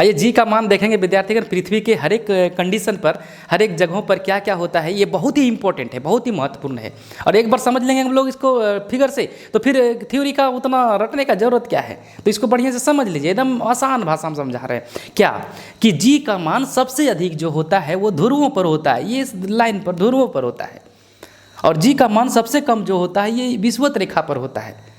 आइए जी का मान देखेंगे विद्यार्थीगण। पृथ्वी के हर एक कंडीशन पर, हर एक जगहों पर क्या क्या होता है, ये बहुत ही इंपॉर्टेंट है, बहुत ही महत्वपूर्ण है। और एक बार समझ लेंगे हम लोग इसको फिगर से, तो फिर थ्योरी का उतना रटने का जरूरत क्या है। तो इसको बढ़िया से समझ लीजिए, एकदम आसान भाषा में समझा रहे हैं क्या कि जी का मान सबसे अधिक जो होता है वो ध्रुवों पर होता है, ये इस लाइन पर ध्रुवों पर होता है। और जी का मान सबसे कम जो होता है ये विषुवत रेखा पर होता है।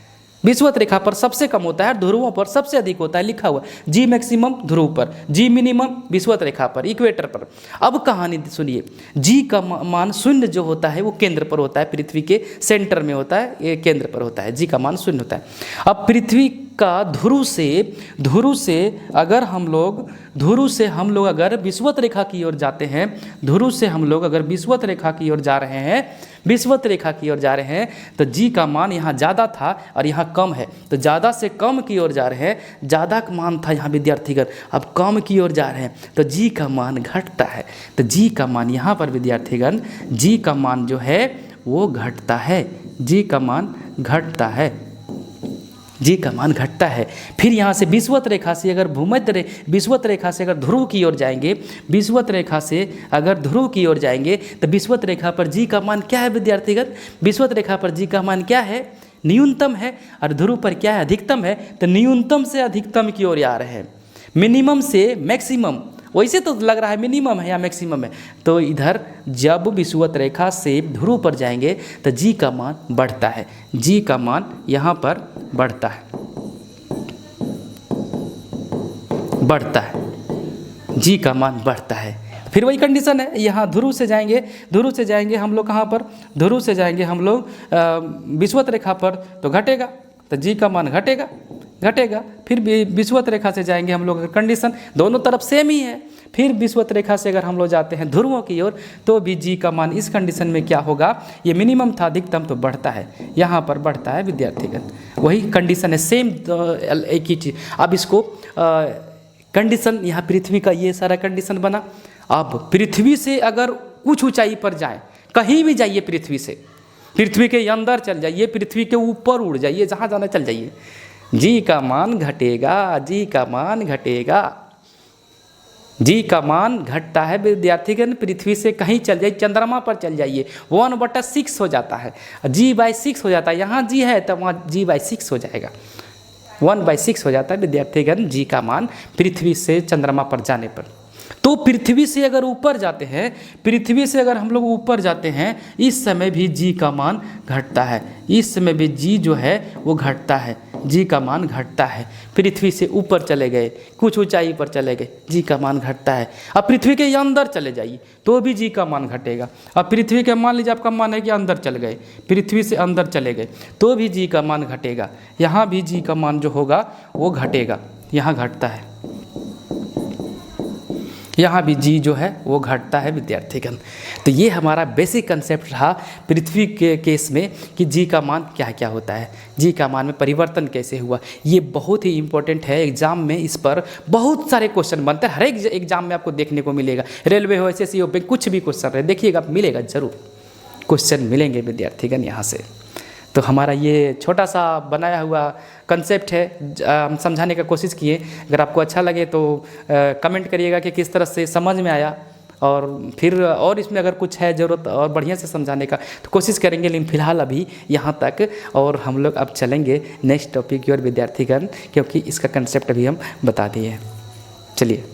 विषुवत रेखा पर सबसे कम होता है, ध्रुवों पर सबसे अधिक होता है, लिखा हुआ जी मैक्सिमम ध्रुव पर, जी मिनिमम विषुवत रेखा पर, इक्वेटर पर। अब कहानी सुनिए, जी का मान शून्य जो होता है वो केंद्र पर होता है, पृथ्वी के सेंटर में होता है, ये केंद्र पर होता है, जी का मान शून्य होता है। अब पृथ्वी का ध्रुव से अगर हम लोग अगर विषुवत रेखा की ओर जाते हैं, ध्रुव से हम लोग अगर विषुवत रेखा की ओर जा रहे हैं, विषुवत रेखा की ओर जा रहे हैं, तो जी का मान यहाँ ज़्यादा था और यहाँ कम है, तो ज़्यादा से कम की ओर जा रहे हैं। ज़्यादा का मान था यहाँ विद्यार्थीगण, अब कम की ओर जा रहे हैं तो जी का मान घटता है। तो जी का मान यहाँ पर विद्यार्थीगण, जी का मान जो है वो घटता है, जी का मान घटता है, जी का मान घटता है। फिर यहाँ से विषुवत रेखा से अगर विषुवत रेखा से अगर ध्रुव की ओर जाएंगे, विषुवत रेखा से अगर ध्रुव की ओर जाएंगे तो विषुवत रेखा पर जी का मान क्या है विद्यार्थीगण, विषुवत रेखा पर जी का मान क्या है, न्यूनतम है, और ध्रुव पर क्या है, अधिकतम है। तो न्यूनतम से अधिकतम की ओर आ रहे हैं, मिनिमम से मैक्सिमम। वैसे तो लग रहा है मिनिमम है या मैक्सिमम है, तो इधर जब विषुवत रेखा से ध्रुव पर जाएंगे तो जी का मान बढ़ता है, जी का मान यहाँ पर बढ़ता है, जी का मान बढ़ता है। फिर वही कंडीशन है, यहाँ ध्रुव से जाएंगे हम लोग, कहाँ पर, ध्रुव से जाएंगे हम लोग विषुवत रेखा पर, तो घटेगा, तो जी का मान घटेगा। फिर विषुवत रेखा से जाएंगे हम लोग, कंडीशन दोनों तरफ सेम ही है। फिर विषुवत रेखा से अगर हम लोग जाते हैं ध्रुवों की ओर, तो भी जी का मान इस कंडीशन में क्या होगा, ये मिनिमम था, अधिकतम तो बढ़ता है, यहाँ पर बढ़ता है विद्यार्थीगण। वही कंडीशन है, सेम एक ही चीज़। अब इसको कंडीशन यहाँ पृथ्वी का ये सारा कंडीशन बना। अब पृथ्वी से अगर कुछ ऊंचाई पर जाए, कहीं भी जाइए पृथ्वी से, पृथ्वी के अंदर चल जाइए, पृथ्वी के ऊपर उड़ जाइए, जहाँ जाना चल जाइए, जी का मान घटेगा, जी का मान घटेगा, जी का मान घटता है विद्यार्थीगण। पृथ्वी से कहीं चल जाइए, चंद्रमा पर चल जाइए, 1/6 हो जाता है, g/6 हो जाता है। यहाँ जी है तो वहाँ g/6 हो जाएगा, 1/6 हो जाता है विद्यार्थीगण जी का मान पृथ्वी से चंद्रमा पर जाने पर। तो पृथ्वी से अगर ऊपर जाते हैं, पृथ्वी से अगर हम लोग ऊपर जाते हैं, इस समय भी जी का मान घटता है, इस समय भी जी जो है वो घटता है, जी का मान घटता है। पृथ्वी से ऊपर चले गए, कुछ ऊंचाई पर चले गए, जी का मान घटता है। अब पृथ्वी के अंदर चले जाइए तो भी जी का मान घटेगा। अब पृथ्वी के, मान लीजिए आपका मान है कि अंदर चले गए, पृथ्वी से अंदर चले गए, तो भी जी का मान घटेगा। यहाँ भी जी का मान जो होगा वो घटेगा, यहाँ घटता है, यहाँ भी जी जो है वो घटता है विद्यार्थीगण। तो ये हमारा बेसिक कंसेप्ट रहा पृथ्वी के केस में कि जी का मान क्या क्या होता है, जी का मान में परिवर्तन कैसे हुआ। ये बहुत ही इंपॉर्टेंट है, एग्जाम में इस पर बहुत सारे क्वेश्चन बनते हैं, हर एक एग्जाम में आपको देखने को मिलेगा। रेलवे हो, SSC हो, कुछ भी क्वेश्चन रहे, देखिएगा मिलेगा, जरूर क्वेश्चन मिलेंगे विद्यार्थीगण यहाँ से। तो हमारा ये छोटा सा बनाया हुआ कंसेप्ट है, हम समझाने का कोशिश किए। अगर आपको अच्छा लगे तो कमेंट करिएगा कि किस तरह से समझ में आया, और फिर और इसमें अगर कुछ है ज़रूरत और बढ़िया से समझाने का तो कोशिश करेंगे। लेकिन फिलहाल अभी यहाँ तक, और हम लोग अब चलेंगे नेक्स्ट टॉपिक की ओर विद्यार्थीगण, क्योंकि इसका कंसेप्ट अभी हम बता दिए हैं। चलिए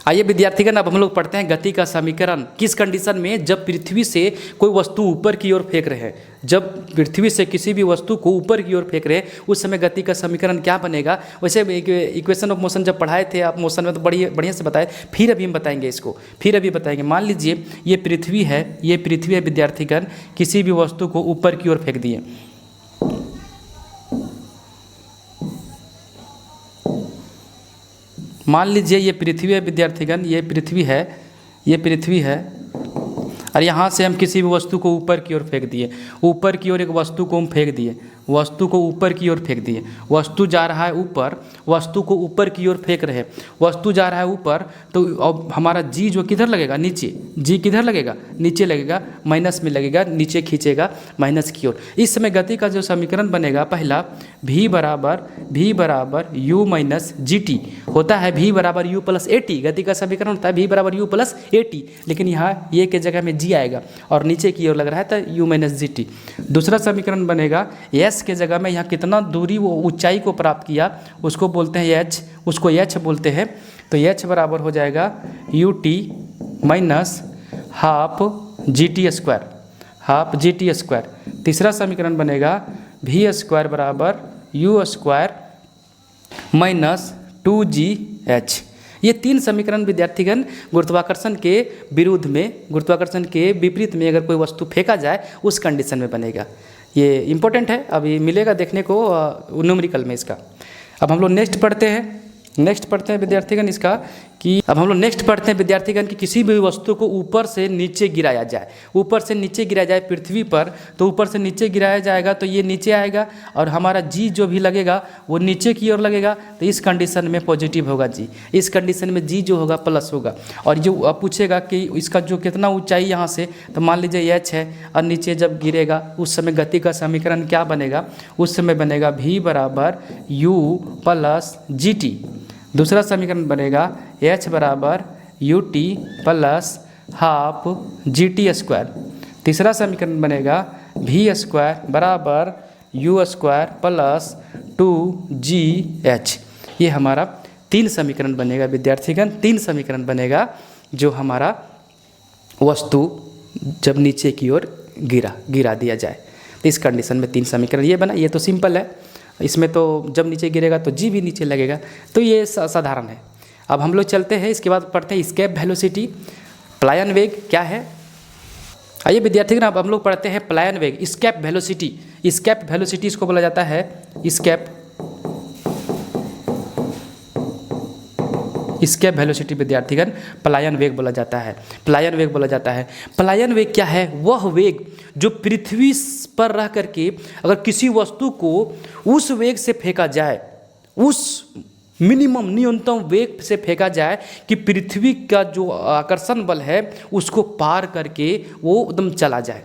आइए विद्यार्थीगण, अब हम लोग पढ़ते हैं गति का समीकरण। किस कंडीशन में, जब पृथ्वी से कोई वस्तु ऊपर की ओर फेंक रहे हैं, जब पृथ्वी से किसी भी वस्तु को ऊपर की ओर फेंक रहे हैं, उस समय गति का समीकरण क्या बनेगा। वैसे इक्वेशन ऑफ मोशन जब पढ़ाए थे आप मोशन में तो बढ़िया से बताए, फिर अभी हम बताएंगे इसको, फिर अभी बताएंगे। मान लीजिए ये पृथ्वी है विद्यार्थीगण, किसी भी वस्तु को ऊपर की ओर फेंक दिए, मान लीजिए ये पृथ्वी है विद्यार्थीगण, ये पृथ्वी है, और यहाँ से हम किसी भी वस्तु को ऊपर की ओर फेंक दिए, ऊपर की ओर एक वस्तु को हम फेंक दिए, वस्तु को ऊपर की ओर फेंक दिए, वस्तु जा रहा है ऊपर, वस्तु को ऊपर की ओर फेंक रहे, वस्तु जा रहा है ऊपर, तो अब हमारा जी जो किधर लगेगा, नीचे, जी किधर लगेगा, नीचे लगेगा, माइनस में लगेगा, नीचे खींचेगा माइनस की ओर। इस समय गति का जो समीकरण बनेगा पहला, v बराबर u माइनस जी टी होता है, v बराबर u प्लस ए टी, गति का समीकरण होता है v बराबर u प्लस ए टी, लेकिन यहाँ ये के जगह में g आएगा और नीचे की ओर लग रहा है तो u माइनस जी टी। दूसरा समीकरण बनेगा s के जगह में यहाँ कितना दूरी वो ऊंचाई को प्राप्त किया उसको बोलते हैं h, उसको h बोलते हैं, तो h बराबर हो जाएगा u T minus half G T square, half G T square. तीसरा समीकरण बनेगा v स्क्वायर बराबर u स्क्वायर माइनस 2gh। ये तीन समीकरण विद्यार्थीगण गुरुत्वाकर्षण के विरुद्ध में, गुरुत्वाकर्षण के विपरीत में अगर कोई वस्तु फेंका जाए उस कंडीशन में बनेगा। ये इम्पोर्टेंट है, अभी मिलेगा देखने को न्यूमेरिकल में इसका। अब हम लोग नेक्स्ट पढ़ते हैं विद्यार्थीगण इसका कि अब हम लोग नेक्स्ट पढ़ते हैं विद्यार्थीगण कि किसी भी वस्तु को ऊपर से नीचे गिराया जाए, ऊपर से नीचे गिराया जाए पृथ्वी पर, तो ऊपर से नीचे गिराया जाएगा तो ये नीचे आएगा और हमारा जी जो भी लगेगा वो नीचे की ओर लगेगा, तो इस कंडीशन में पॉजिटिव होगा जी, इस कंडीशन में जी जो होगा प्लस होगा। और जो अब पूछेगा कि इसका जो कितना ऊंचाई यहाँ से, तो मान लीजिए h है और नीचे जब गिरेगा उस समय गति का समीकरण क्या बनेगा, उस समय बनेगा v बराबर u प्लस जी टी। दूसरा समीकरण बनेगा h बराबर u T plus half G T square. तीसरा समीकरण बनेगा v स्क्वायर बराबर u स्क्वायर प्लस 2gh। ये हमारा तीन समीकरण बनेगा विद्यार्थीगण, तीन समीकरण बनेगा जो हमारा वस्तु जब नीचे की ओर गिरा दिया जाए, तो इस कंडीशन में तीन समीकरण ये बना। ये तो सिंपल है, इसमें तो जब नीचे गिरेगा तो जी भी नीचे लगेगा, तो ये साधारण है। अब हम लोग चलते हैं, इसके बाद पढ़ते हैं स्केप वेलोसिटी, पलायन वेग क्या है। आइए विद्यार्थीगण अब हम लोग पढ़ते हैं पलायन वेग, स्केप वेलोसिटी। स्केप वेलोसिटी इसको बोला जाता है स्केप वेलोसिटी विद्यार्थीगण पलायन वेग बोला जाता है, पलायन वेग बोला जाता है। पलायन वेग क्या है, वह वेग जो पृथ्वी पर रह करके अगर किसी वस्तु को उस वेग से फेंका जाए, उस मिनिमम न्यूनतम वेग से फेंका जाए कि पृथ्वी का जो आकर्षण बल है उसको पार करके वो एकदम चला जाए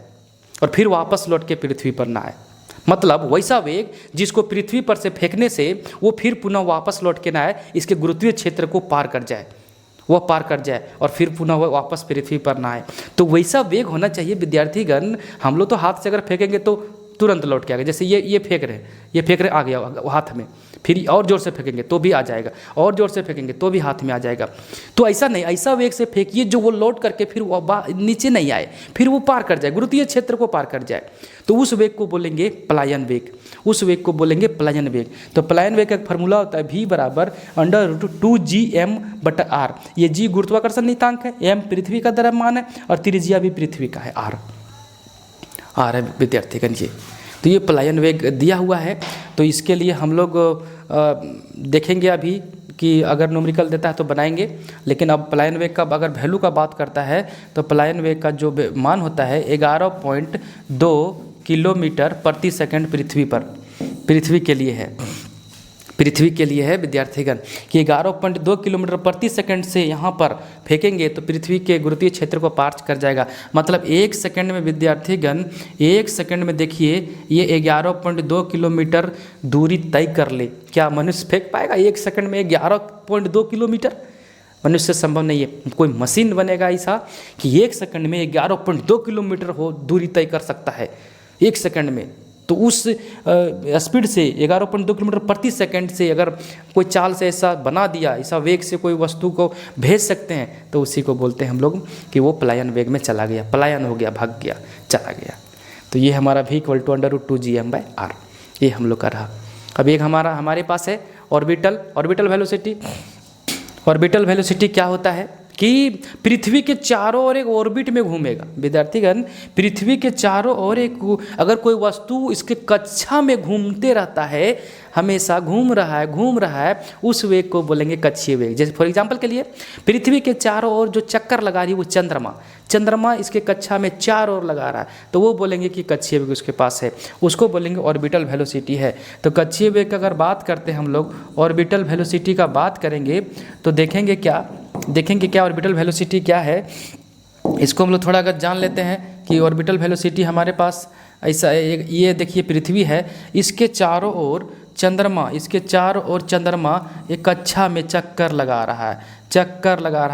और फिर वापस लौट के पृथ्वी पर ना आए। मतलब वैसा वेग जिसको पृथ्वी पर से फेंकने से वो फिर पुनः वापस लौट के ना आए, इसके गुरुत्वीय क्षेत्र को पार कर जाए, वह पार कर जाए और फिर पुनः वह वापस पृथ्वी पर ना आए। तो वैसा वेग होना चाहिए विद्यार्थीगण। हम लोग तो हाथ से अगर फेंकेंगे तो तुरंत लौट के आ गया, जैसे ये फेंक रहे आ गया हाथ में, फिर और ज़ोर से फेंकेंगे तो भी आ जाएगा, और ज़ोर से फेंकेंगे तो भी हाथ में आ जाएगा। तो ऐसा नहीं, ऐसा वेग से फेंकिए जो वो लौट करके फिर वो नीचे नहीं आए, फिर वो पार कर जाए, गुरुत्वीय क्षेत्र को पार कर जाए। तो उस वेग को बोलेंगे पलायन वेग, उस वेग को बोलेंगे पलायन वेग। तो पलायन वेग का एक फार्मूला होता है v बराबर √2gm/r। ये g गुरुत्वाकर्षण नियतांक है, m पृथ्वी का द्रव्यमान है और त्रिज्या भी पृथ्वी का है, r है विद्यार्थीगण जी। तो ये पलायन वेग दिया हुआ है। तो इसके लिए हम लोग देखेंगे अभी कि अगर न्यूमेरिकल देता है तो बनाएंगे, लेकिन अब पलायन वेग का अगर वैल्यू का बात करता है तो पलायन वेग का जो मान होता है 11.2 किलोमीटर प्रति सेकंड पृथ्वी के लिए है, पृथ्वी के लिए है विद्यार्थीगण कि 11.2 किलोमीटर प्रति सेकंड से यहाँ पर फेंकेंगे तो पृथ्वी के गुरुत्वीय क्षेत्र को पार कर जाएगा। मतलब एक सेकंड में विद्यार्थीगण, एक सेकंड में देखिए ये 11.2 किलोमीटर दूरी तय कर ले। क्या मनुष्य फेंक पाएगा एक सेकंड में 11.2 किलोमीटर? मनुष्य से संभव नहीं है। कोई मशीन बनेगा ऐसा कि एक सेकंड में 11.2 किलोमीटर हो दूरी तय कर सकता है एक सेकंड में। तो उस स्पीड से 11.2 किलोमीटर प्रति सेकंड से अगर कोई चाल से ऐसा बना दिया, ऐसा वेग से कोई वस्तु को भेज सकते हैं, तो उसी को बोलते हैं हम लोग कि वो पलायन वेग में चला गया, पलायन हो गया, भाग गया, चला गया। तो ये हमारा v = √2gm/r, ये हम लोग का रहा। अब एक हमारे पास है ऑर्बिटल वेलोसिटी। ऑर्बिटल वेलोसिटी क्या होता है, कि पृथ्वी के चारों ओर एक ऑर्बिट में घूमेगा। विद्यार्थीगण, पृथ्वी के चारों ओर एक अगर कोई वस्तु इसके कक्षा में घूमते रहता है, हमेशा घूम रहा है, उस वेग को बोलेंगे कक्षीय वेग। जैसे फॉर एग्जांपल के लिए पृथ्वी के चारों ओर जो चक्कर लगा रही है वो चंद्रमा इसके कक्षा में चारों ओर लगा रहा है, तो वो बोलेंगे कि कक्षीय वेग उसके पास है, उसको बोलेंगे ऑर्बिटल वेलोसिटी है। तो कक्षीय वेग का अगर बात करते हैं हम लोग, ऑर्बिटल वेलोसिटी का बात करेंगे तो देखेंगे क्या ऑर्बिटल वेलोसिटी क्या है। इसको हम लोग थोड़ा अगर जान लेते हैं कि ऑर्बिटल वेलोसिटी हमारे पास ऐसा ये देखिए पृथ्वी है, इसके चारों ओर चंद्रमा एक कक्षा में चक्कर लगा रहा है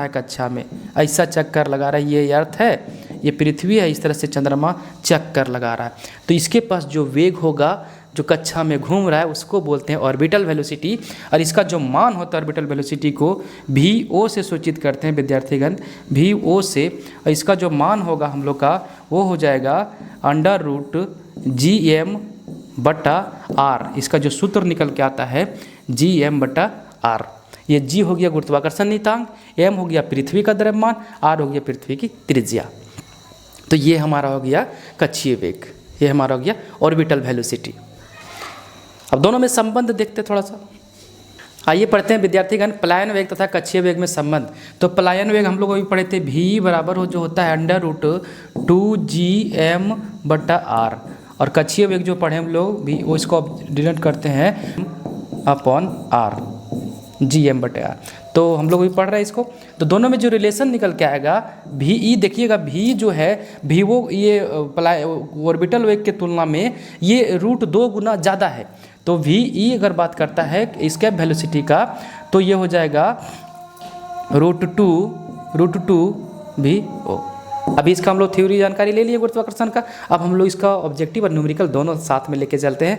कक्षा में, ऐसा चक्कर लगा रहा है। ये अर्थ है, ये पृथ्वी है, इस तरह से चंद्रमा चक्कर लगा रहा है। तो इसके पास जो वेग होगा जो कक्षा में घूम रहा है उसको बोलते हैं ऑर्बिटल वेलोसिटी। और इसका जो मान होता है ऑर्बिटल वेलोसिटी को VO से सूचित करते हैं विद्यार्थीगण, VO से। और इसका जो मान होगा हम लोग का वो हो जाएगा √GM/r। इसका जो सूत्र निकल के आता है GM/r। ये G हो गया गुरुत्वाकर्षण नियतांक, M हो गया पृथ्वी का द्रव्यमान, R हो गया पृथ्वी की त्रिज्या। तो ये हमारा हो गया कक्षीय वेग, ये हमारा हो गया ऑर्बिटल वेलोसिटी। अब दोनों में संबंध देखते थोड़ा सा। आइए पढ़ते हैं विद्यार्थीगण पलायन वेग तथा कक्षीय वेग में संबंध। तो पलायन वेग हम लोग अभी पढ़े थे, V बराबर हो जो होता है √2GM/r। और कक्षीय वेग जो पढ़े हम लोग भी वो इसको डिनोट करते हैं अपॉन R, GM/r। तो हम लोग भी पढ़ रहे हैं इसको। तो दोनों में जो रिलेशन निकल के आएगा VE, देखिएगा V जो है वो ये ऑर्बिटल वेग के तुलना में ये √2 गुना ज़्यादा है। तो VE अगर बात करता है इसके वेलोसिटी का तो ये हो जाएगा √2 VO। अभी इसका हम लोग थ्योरी जानकारी ले लिए गुरुत्वाकर्षण का। अब हम लोग इसका ऑब्जेक्टिव और न्यूमेरिकल दोनों साथ में लेके चलते हैं।